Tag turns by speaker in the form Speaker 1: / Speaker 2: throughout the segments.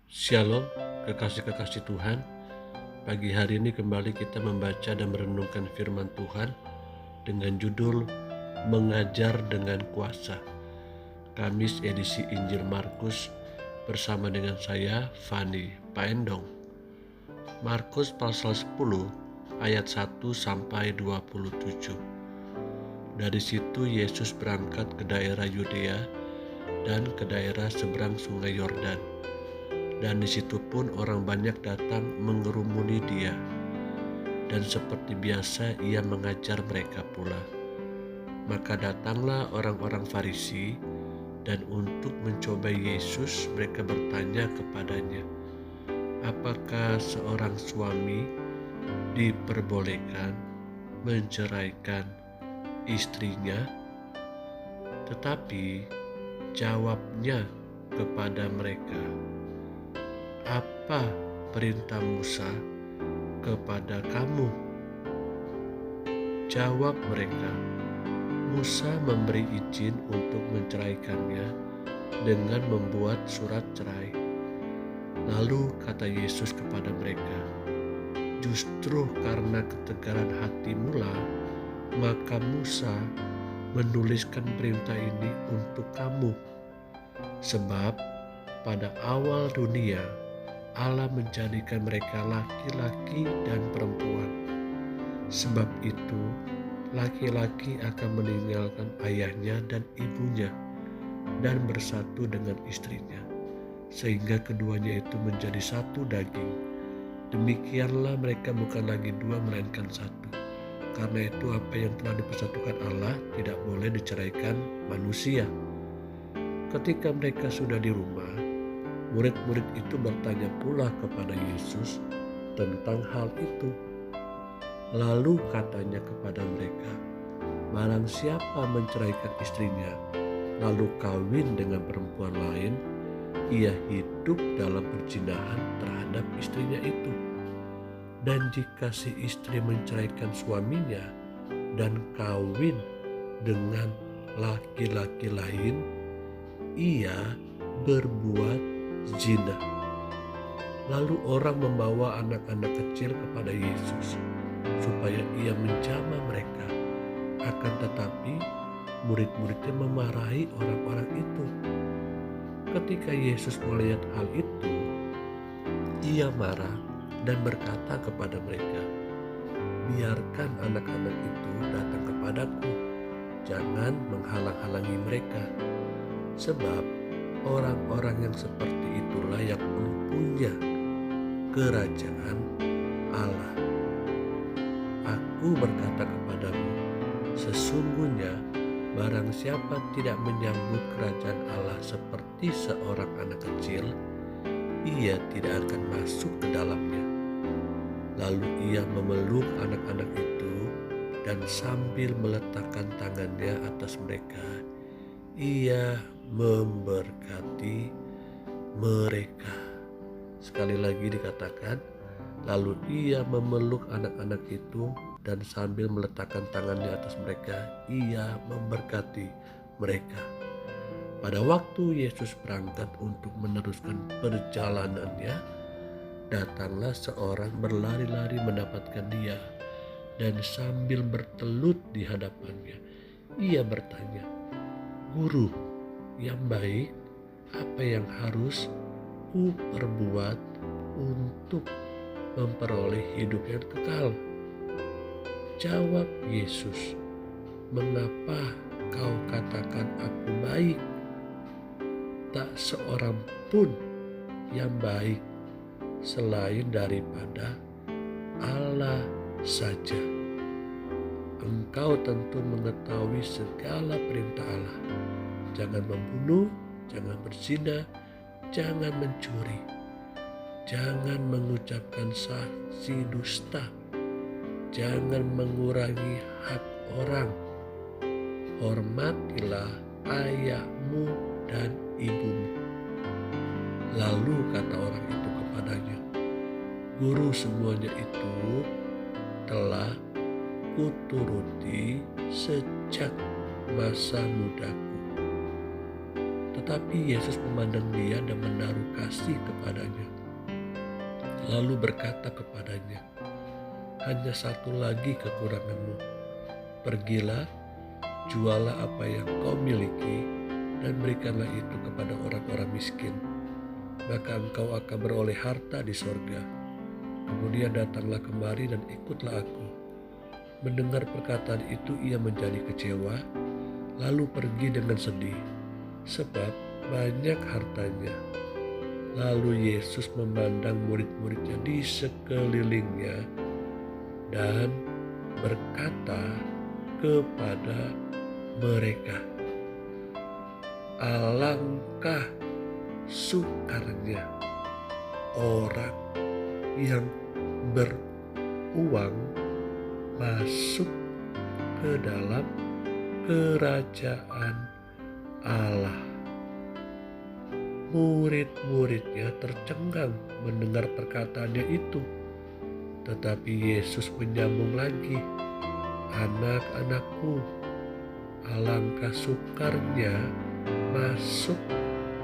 Speaker 1: Shalom, kekasih-kekasih Tuhan. Pagi hari ini kembali kita membaca dan merenungkan firman Tuhan dengan judul Mengajar dengan Kuasa. Kamis edisi Injil Markus bersama dengan saya, Fani Paendong. Markus pasal 10 ayat 1 sampai 27. Dari situ Yesus berangkat ke daerah Yudea dan ke daerah seberang sungai Yordan. Dan di situ pun orang banyak datang mengerumuni dia. Dan seperti biasa ia mengajar mereka pula. Maka datanglah orang-orang Farisi, dan untuk mencoba Yesus mereka bertanya kepadanya, apakah seorang suami diperbolehkan menceraikan istrinya? Tetapi jawabnya kepada mereka, apa perintah Musa kepada kamu? Jawab mereka, Musa memberi izin untuk menceraikannya dengan membuat surat cerai. Lalu kata Yesus kepada mereka, justru karena ketegaran hatimulah, maka Musa menuliskan perintah ini untuk kamu. Sebab pada awal dunia, Allah menjadikan mereka laki-laki dan perempuan. Sebab itu, laki-laki akan meninggalkan ayahnya dan ibunya dan bersatu dengan istrinya, sehingga keduanya itu menjadi satu daging. Demikianlah mereka bukan lagi dua melainkan satu. Karena itu apa yang telah dipersatukan Allah tidak boleh diceraikan manusia. Ketika mereka sudah di rumah, murid-murid itu bertanya pula kepada Yesus tentang hal itu. Lalu katanya kepada mereka, barang siapa menceraikan istrinya, lalu kawin dengan perempuan lain, ia hidup dalam perzinahan terhadap istrinya itu. Dan jika si istri menceraikan suaminya dan kawin dengan laki-laki lain, ia berbuat zina. Lalu orang membawa anak-anak kecil kepada Yesus supaya ia menjamah mereka. Akan tetapi murid-muridnya memarahi orang-orang itu. Ketika Yesus melihat hal itu, ia marah dan berkata kepada mereka, biarkan anak-anak itu datang kepadaku, jangan menghalang-halangi mereka. Sebab orang-orang yang seperti itulah yang mempunyai kerajaan Allah. Aku berkata kepadamu, sesungguhnya barang siapa tidak menyambut kerajaan Allah seperti seorang anak kecil, ia tidak akan masuk ke dalamnya. Lalu ia memeluk anak-anak itu dan sambil meletakkan tangannya atas mereka, ia memberkati mereka. Sekali lagi dikatakan, lalu ia memeluk anak-anak itu dan sambil meletakkan tangannya atas mereka, ia memberkati mereka. Pada waktu Yesus berangkat untuk meneruskan perjalanannya, datanglah seorang berlari-lari mendapatkan dia, dan sambil bertelut di hadapannya, ia bertanya, Guru yang baik, apa yang harus ku perbuat untuk memperoleh hidup yang kekal? Jawab Yesus, mengapa kau katakan aku baik? Tak seorang pun yang baik selain daripada Allah saja. Engkau tentu mengetahui segala perintah Allah. Jangan membunuh, jangan berzina, jangan mencuri, jangan mengucapkan saksi dusta, jangan mengurangi hak orang, hormatilah ayahmu dan ibumu. Lalu kata orang itu kepadanya, Guru, semuanya itu telah kuturuti sejak masa mudaku. Tetapi Yesus memandang dia dan menaruh kasih kepadanya. Lalu berkata kepadanya, hanya satu lagi kekuranganmu. Pergilah, jualah apa yang kau miliki, dan berikanlah itu kepada orang-orang miskin. Maka engkau akan beroleh harta di sorga. Kemudian datanglah kemari dan ikutlah aku. Mendengar perkataan itu ia menjadi kecewa, lalu pergi dengan sedih, sebab banyak hartanya. Lalu Yesus memandang murid-muridnya di sekelilingnya dan berkata kepada mereka, alangkah sukarnya orang yang beruang masuk ke dalam kerajaan Allah. Murid-muridnya tercengang mendengar perkataannya itu. Tetapi Yesus menyambung lagi, anak-anakku, alangkah sukarnya masuk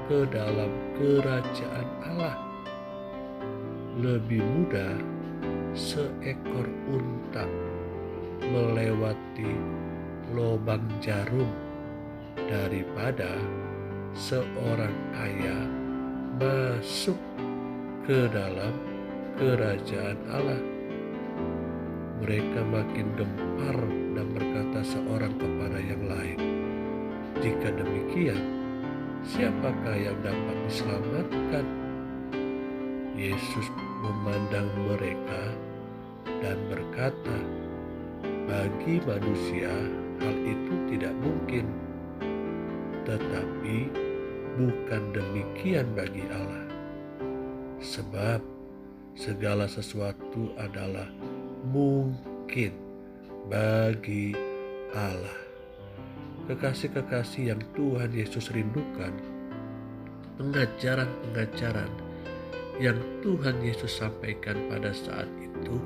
Speaker 1: ke dalam kerajaan Allah. Lebih mudah seekor unta melewati lubang jarum daripada seorang kaya masuk ke dalam kerajaan Allah. Mereka makin gempar dan berkata seorang kepada yang lain, jika demikian, siapakah yang dapat diselamatkan? Yesus memandang mereka dan berkata, bagi manusia hal itu tidak mungkin, tetapi bukan demikian bagi Allah. Sebab segala sesuatu adalah mungkin bagi Allah. Kekasih-kekasih yang Tuhan Yesus rindukan, pengajaran-pengajaran yang Tuhan Yesus sampaikan pada saat itu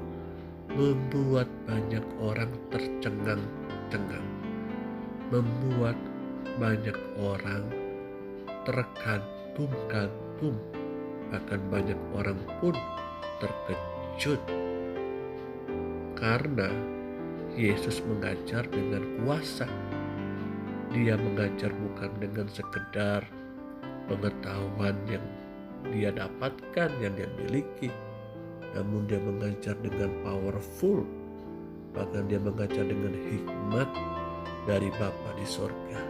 Speaker 1: membuat banyak orang tercengang-cengang, membuat banyak orang terkagum-kagum, bahkan banyak orang pun terkejut karena Yesus mengajar dengan kuasa. Dia mengajar bukan dengan sekedar pengetahuan yang dia dapatkan, yang dia miliki, namun dia mengajar dengan powerful, bahkan dia mengajar dengan hikmat dari Bapa di sorga.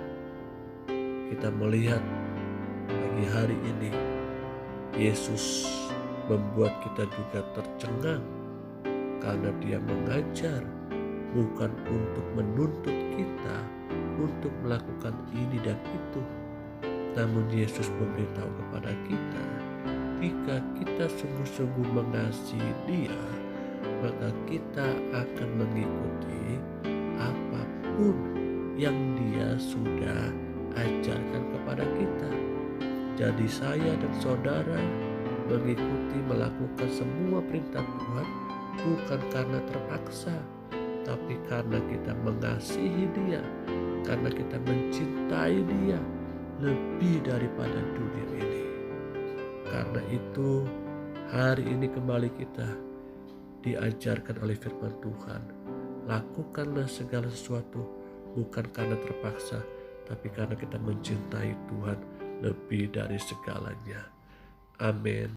Speaker 1: Kita melihat pagi hari ini Yesus membuat kita juga tercengang karena dia mengajar bukan untuk menuntut kita untuk melakukan ini dan itu, namun Yesus memberitahu kepada kita, jika kita sungguh-sungguh mengasihi Dia, maka kita akan mengikuti apapun yang Dia sudah ajarkan kepada kita. Jadi saya dan saudara mengikuti, melakukan semua perintah Tuhan bukan karena terpaksa, tapi karena kita mengasihi Dia, karena kita mencintai Dia lebih daripada dunia ini. Karena itu hari ini kembali kita diajarkan oleh firman Tuhan, lakukanlah segala sesuatu bukan karena terpaksa, tapi karena kita mencintai Tuhan lebih dari segalanya. Amin.